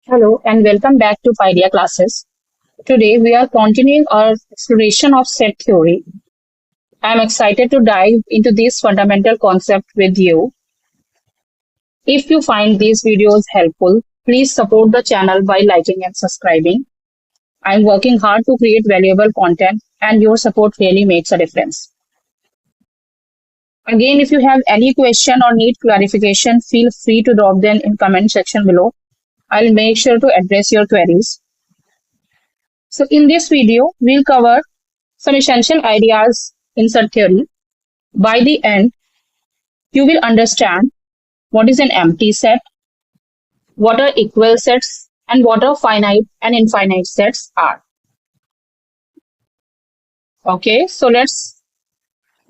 Hello and welcome back to Paideia classes. Today we are continuing our exploration of set theory. I am excited to dive into this fundamental concept with you. If you find these videos helpful, please support the channel by liking and subscribing. I am working hard to create valuable content and your support really makes a difference. Again, if you have any question or need clarification, feel free to drop them in comment section below. I'll make sure to address your queries. So in this video, we'll cover some essential ideas in set theory. By the end, you will understand what is an empty set, what are equal sets, and what are finite and infinite sets are. Okay, so let's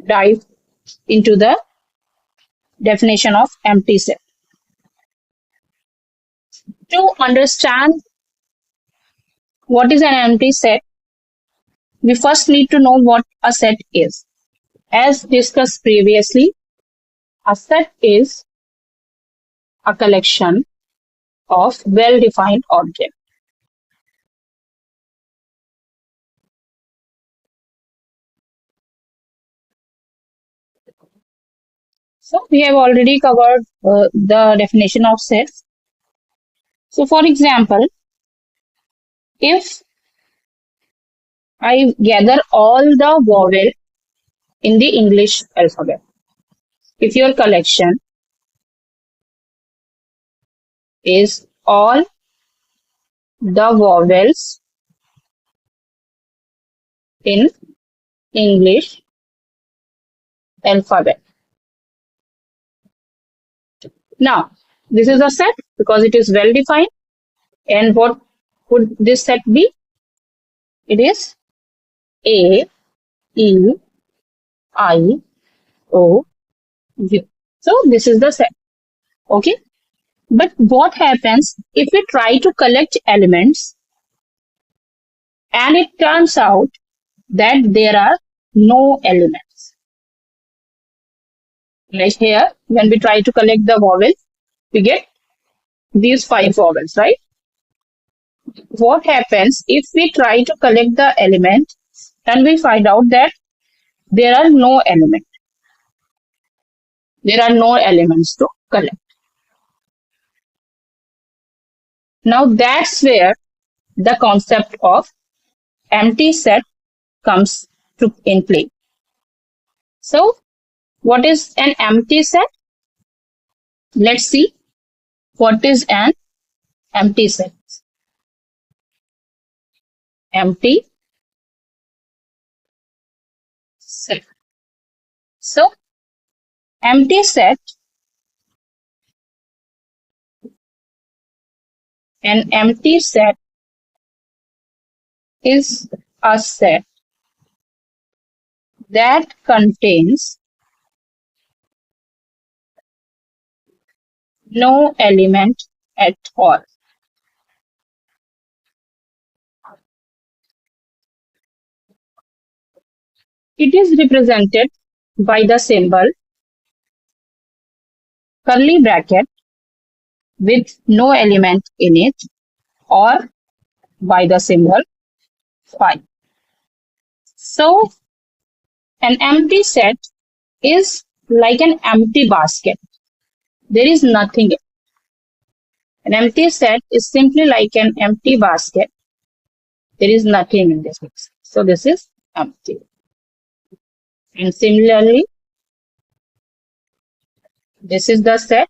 dive into the definition of empty set. To understand what is an empty set, we first need to know what a set is. As discussed previously, a set is a collection of well-defined objects. So we have already covered the definition of sets. So for example, if I gather all the vowels in the English alphabet, if your collection is all the vowels in English alphabet. Now, this is a set because it is well defined. And what would this set be? It is A, E, I, O, U. So this is the set. Okay. But what happens if we try to collect elements and it turns out that there are no elements? Like here, when we try to collect the vowels, we get these 5 vowels, right? What happens if we try to collect the element and we find out that there are no elements? There are no elements to collect. Now that's where the concept of empty set comes in play. So what is an empty set? Let's see what is an empty set. Empty set. So empty set, an empty set is a set that contains no element at all. It is represented by the symbol curly bracket with no element in it, or by the symbol phi. So an empty set is like an empty basket. There is nothing in it. An empty set is simply like an empty basket. There is nothing in this mix. So this is empty. And similarly, this is the set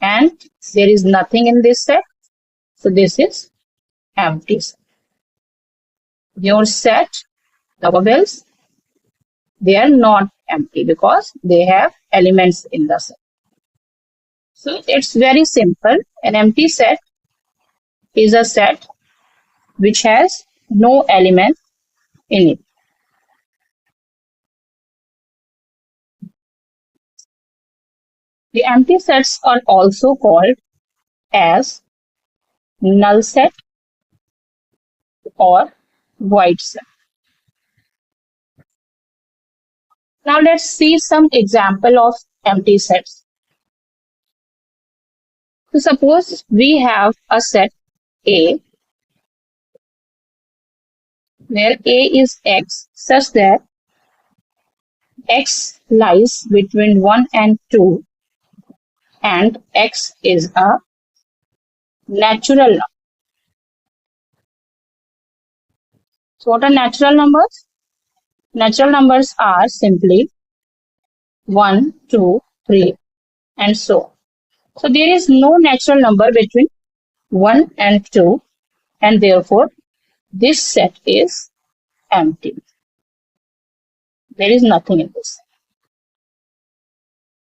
and there is nothing in this set. So this is empty set. Your set, the vowels, they are not empty because they have elements in the set. So it's very simple. An empty set is a set which has no element in it. The empty sets are also called as null set or void set. Now let's see some example of empty sets. So suppose we have a set A, where A is X, such that X lies between 1 and 2, and X is a natural number. So what are natural numbers? Natural numbers are simply 1, 2, 3, and so on. So there is no natural number between 1 and 2, and therefore this set is empty. There is nothing in this.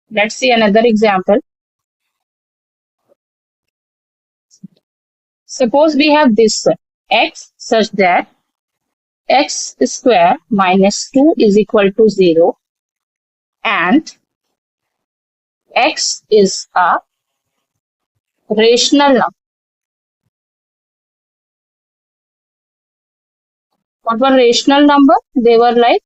Let's see another example. Suppose we have this set X such that X square minus 2 is equal to 0, and X is a rational number. What were rational number? They were like,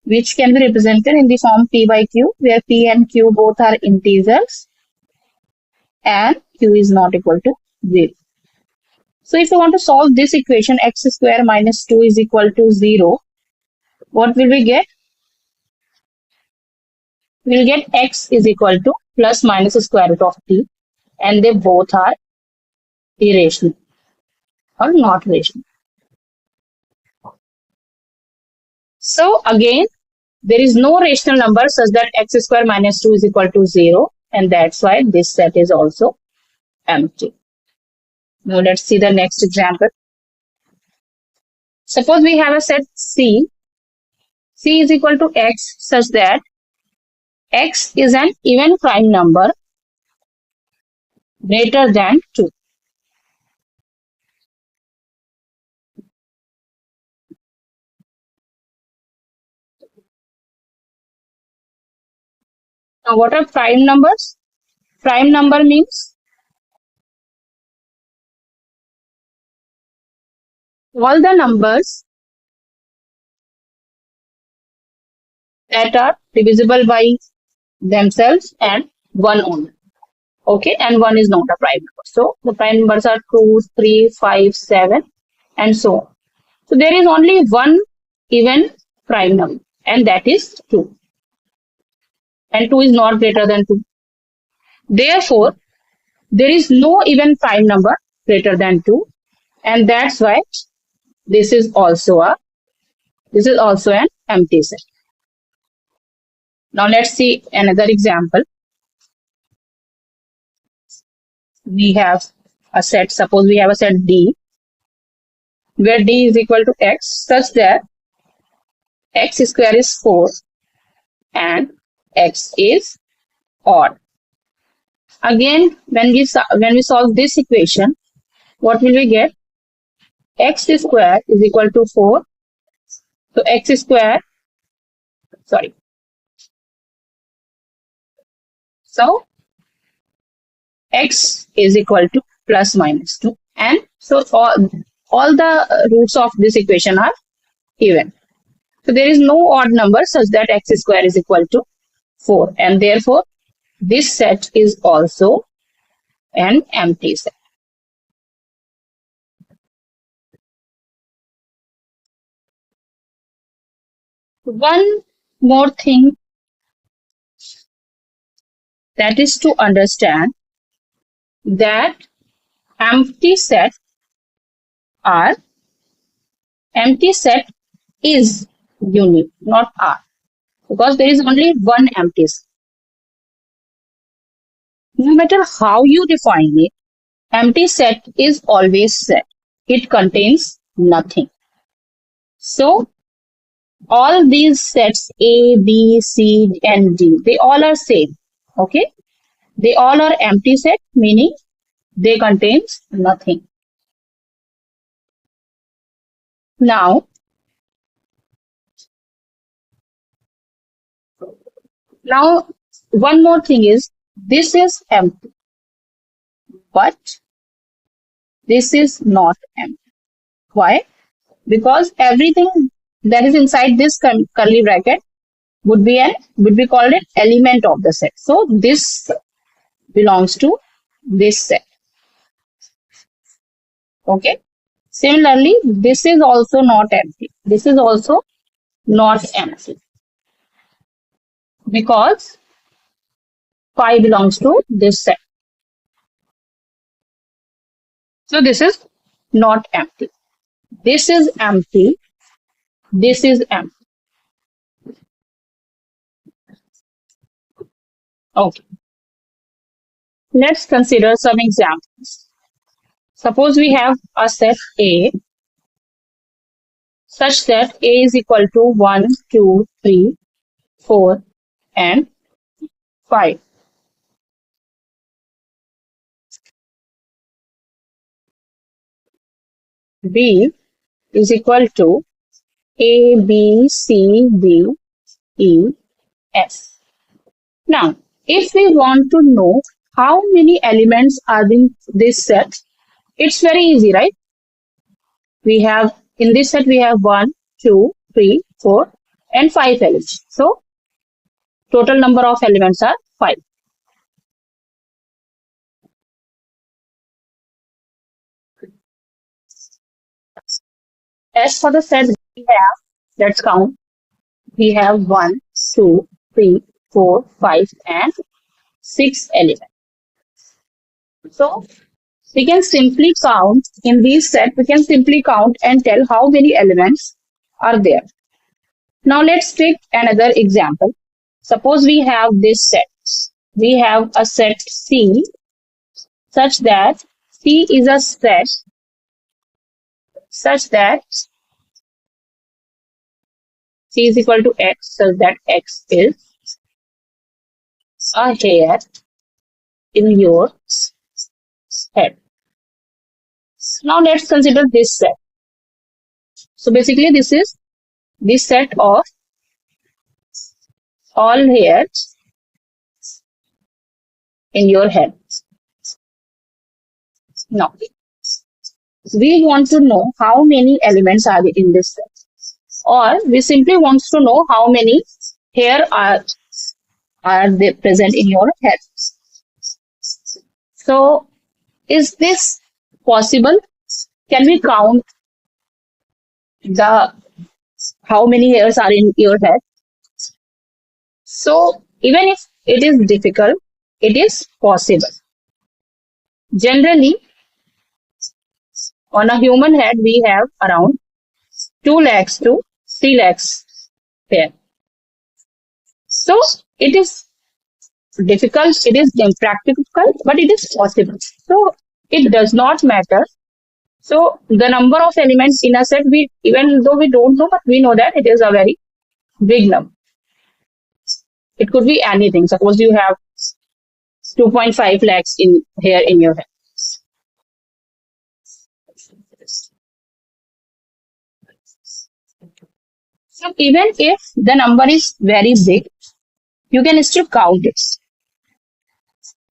which can be represented in the form P by Q, where P and Q both are integers and Q is not equal to 0. So if you want to solve this equation, X square minus 2 is equal to 0, what will we get? We'll get X is equal to plus minus square root of T, and they both are irrational or not rational. So again, there is no rational number such that X square minus 2 is equal to 0, and that's why this set is also empty. Now let's see the next example. Suppose we have a set C. C is equal to X such that X is an even prime number greater than 2. Now what are prime numbers? Prime number means all the numbers that are divisible by themselves and 1 only. Okay, and 1 is not a prime number. So the prime numbers are 2, 3, 5, 7, and so on. So there is only one even prime number, and that is 2. And 2 is not greater than 2. Therefore, there is no even prime number greater than 2, and that's why this is also an empty set. Now let's see another example. We have a set, suppose we have a set D, where D is equal to X such that X square is 4 and X is odd. Again, when we solve this equation, what will we get? X square is equal to 4. So X square, so X is equal to plus minus 2. And so all the roots of this equation are even. So there is no odd number such that X square is equal to 4. And therefore, this set is also an empty set. One more thing that is to understand that empty set is unique, not R, because there is only one empty set. No matter how you define it, empty set is always set. It contains nothing. So all these sets A, B, C, and D, they all are same. Okay? They all are empty set, meaning they contains nothing. Now one more thing is, this is empty, but this is not empty. Why? Because everything that is inside this curly bracket would be called an element of the set. So this belongs to this set. Okay. Similarly, this is also not empty. This is also not empty because phi belongs to this set. So this is not empty. This is empty. This is empty. Okay. Let's consider some examples. Suppose we have a set A such that A is equal to 1, 2, 3, 4, and 5. B is equal to A, B, C, D, E, S. Now, if we want to know how many elements are in this set, it's very easy, right? We have, in this set, we have 1, 2, 3, 4, and 5 elements. So, total number of elements are 5. As for the set we have, let's count. We have 1, 2, 3, 4, 5, and 6 elements. So, we can simply count in these set, we can simply count and tell how many elements are there. Now, let's take another example. Suppose we have this set. We have a set C such that C is a set such that C is equal to X, such that X is a hair in your head. Now let's consider this set. So basically this is this set of all hairs in your head. Now we want to know how many elements are in this set, or we simply want to know how many hair are they present in your head. So is this possible? Can we count the how many hairs are in your head? So even if it is difficult, it is possible. Generally, on a human head, we have around 2 lakhs to 3 lakhs hair. So it is difficult, it is impractical, but it is possible. So it does not matter. So the number of elements in a set, we even though we don't know, but we know that it is a very big number. It could be anything. Suppose you have 2.5 lakhs in hair in your head. So even if the number is very big, you can still count it.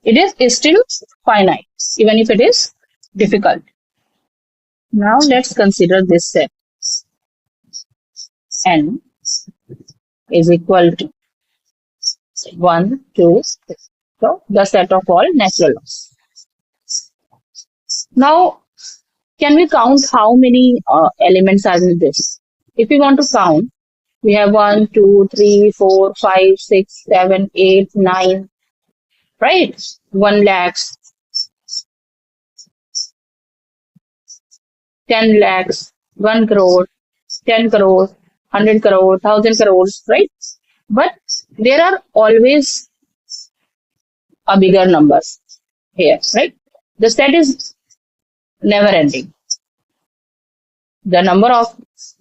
It is still finite, even if it is difficult. Now let's consider this set. N is equal to 1, 2, 3. So the set of all natural laws. Now, can we count how many elements are in this? If we want to count, we have 1, 2, 3, 4, 5, 6, 7, 8, 9, right? 1 lakhs, 10 lakhs, 1 crore, 10 crore, 100 crore, 1000 crores, right? But there are always a bigger numbers here, right? The set is never ending. The number of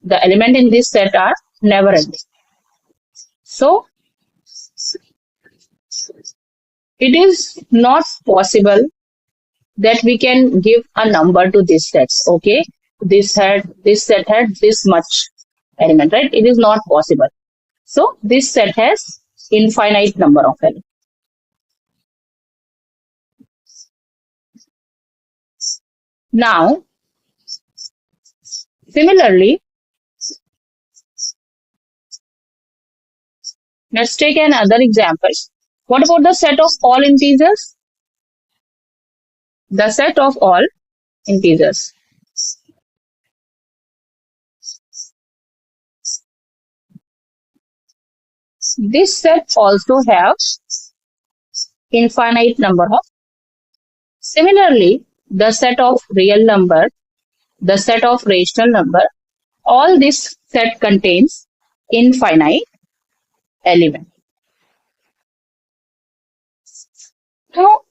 the element in this set are never ending. So it is not possible that we can give a number to this set. Okay, this set had this much element, right? It is not possible. So this set has infinite number of elements. Now, similarly, let's take another example. What about the set of all integers? The set of all integers. this set also have infinite number of. Similarly, the set of real number, the set of rational number, all this set contains infinite element. Now,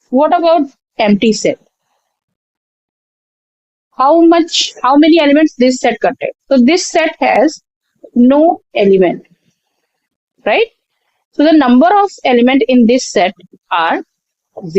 what about empty set? How many elements this set contains? So this set has no element, right? So the number of element in this set are 0.